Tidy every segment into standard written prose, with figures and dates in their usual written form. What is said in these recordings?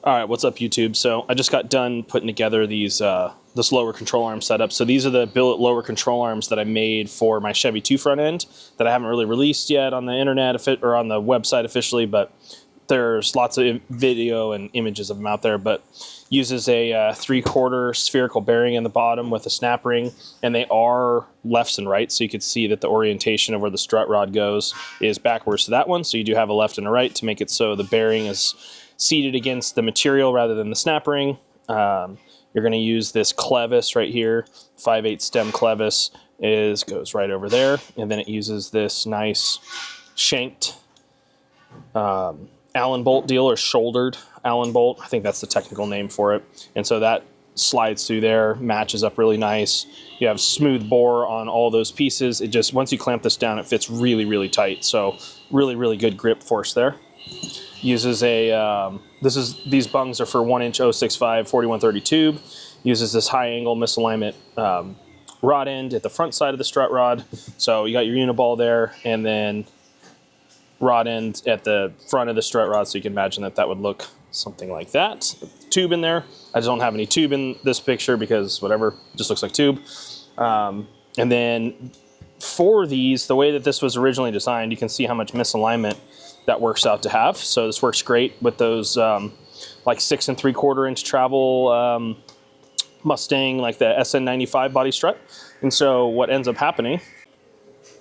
All right, what's up, YouTube? So I just got done putting together these this lower control arm setup. So these are the billet lower control arms that I made for my Chevy 2 front end that I haven't really released yet on the internet or on the website officially, but there's lots of video and images of them out there. But uses a 3/4 spherical bearing in the bottom with a snap ring, and they are lefts and rights, so you can see that the orientation of where the strut rod goes is backwards to that one. So you do have a left and a right to make it so the bearing is seated against the material rather than the snap ring. You're going to use this clevis right here, 5/8 stem clevis goes right over there, and then it uses this nice shanked Allen bolt deal, or shouldered Allen bolt. I think that's the technical name for it. And so that slides through there, matches up really nice. You have smooth bore on all those pieces. It just, once you clamp this down, it fits really, really tight. So really, really good grip force there. Uses a, these bungs are for 1-inch 065 4130 tube. Uses this high angle misalignment rod end at the front side of the strut rod. So you got your uniball there, and then rod end at the front of the strut rod, so you can imagine that that would look something like that. Tube in there. I just don't have any tube in this picture because whatever, it just looks like tube. And then for these, the way that this was originally designed, you can see how much misalignment that works out to have. So this works great with those like 6 3/4 inch travel Mustang, like the SN95 body strut. And so what ends up happening,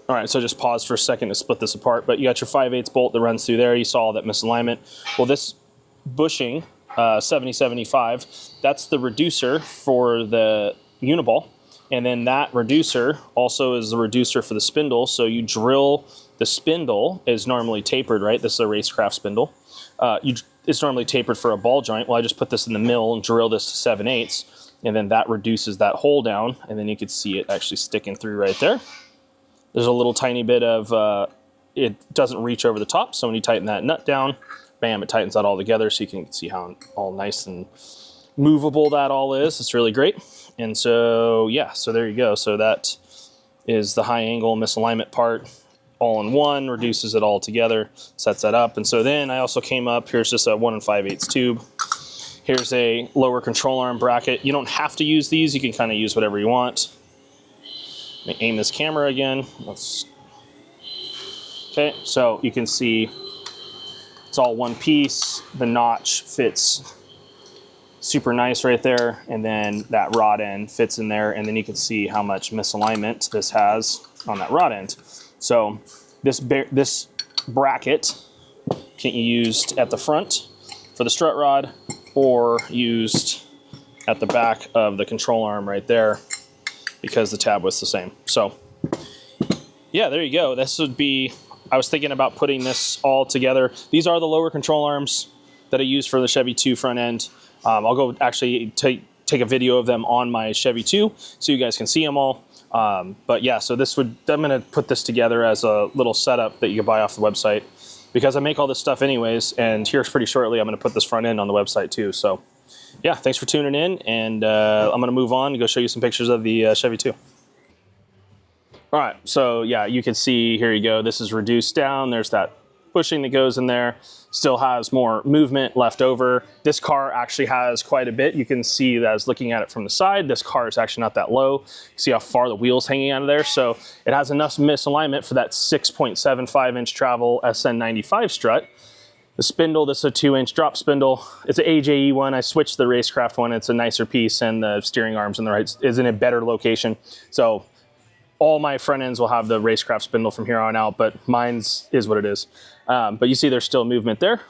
all right, so just pause for a second to split this apart, but you got your 5/8 bolt that runs through there. You saw all that misalignment. Well, this bushing, 7075, that's the reducer for the uniball. And then that reducer also is the reducer for the spindle. So you drill, the spindle is normally tapered, right? This is a racecraft spindle. It's normally tapered for a ball joint. Well, I just put this in the mill and drill this to 7/8, and then that reduces that hole down, and then you can see it actually sticking through right there. There's a little tiny bit of, it doesn't reach over the top, so when you tighten that nut down, bam, it tightens that all together, so you can see how all nice and movable that all is. It's really great. And so, yeah, so there you go. So that is the high angle misalignment part, all in one, reduces it all together, sets that up. And so then I also came up, here's just a 1 5/8 tube. Here's a lower control arm bracket. You don't have to use these. You can kind of use whatever you want. Let me aim this camera again. Okay, so you can see it's all one piece. The notch fits super nice right there, and then that rod end fits in there, and then you can see how much misalignment this has on that rod end. So this bracket can be used at the front for the strut rod, or used at the back of the control arm right there, because the tab was the same. So yeah, there you go. This would be, I was thinking about putting this all together. These are the lower control arms that I use for the Chevy 2 front end. I'll go actually take a video of them on my Chevy 2 so you guys can see them all. But yeah, so I'm gonna put this together as a little setup that you can buy off the website, because I make all this stuff anyways, and here pretty shortly I'm gonna put this front end on the website too. So yeah, thanks for tuning in, and I'm gonna move on and go show you some pictures of the Chevy 2. All right, so yeah, you can see, here you go, this is reduced down, there's that bushing that goes in there, still has more movement left over. This car actually has quite a bit. You can see that as looking at it from the side, this car is actually not that low. You see how far the wheel's hanging out of there? So it has enough misalignment for that 6.75 inch travel SN95 strut. The spindle, this is a 2-inch drop spindle. It's an AJE one. I switched the racecraft one. It's a nicer piece, and the steering arms in the right is in a better location. So all my front ends will have the racecraft spindle from here on out, but mine's is what it is. But you see there's still movement there.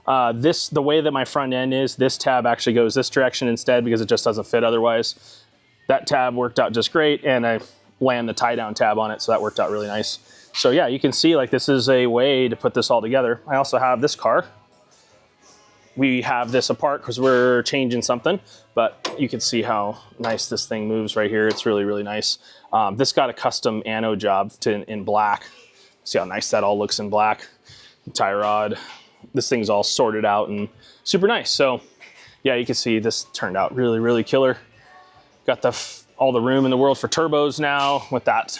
The way that my front end is, this tab actually goes this direction instead, because it just doesn't fit otherwise. That tab worked out just great, and I land the tie down tab on it, so that worked out really nice. So yeah, you can see like this is a way to put this all together. I also have this car. We have this apart because we're changing something, but you can see how nice this thing moves right here. It's really, really nice. This got a custom anode job in black. See how nice that all looks in black. Tie rod. This thing's all sorted out and super nice. So yeah, you can see this turned out really, really killer. Got all the room in the world for turbos now with that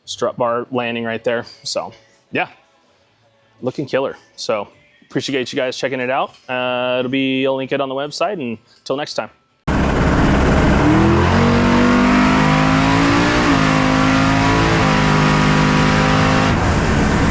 strut bar landing right there. So yeah, looking killer. So appreciate you guys checking it out. I'll link it on the website, and until next time.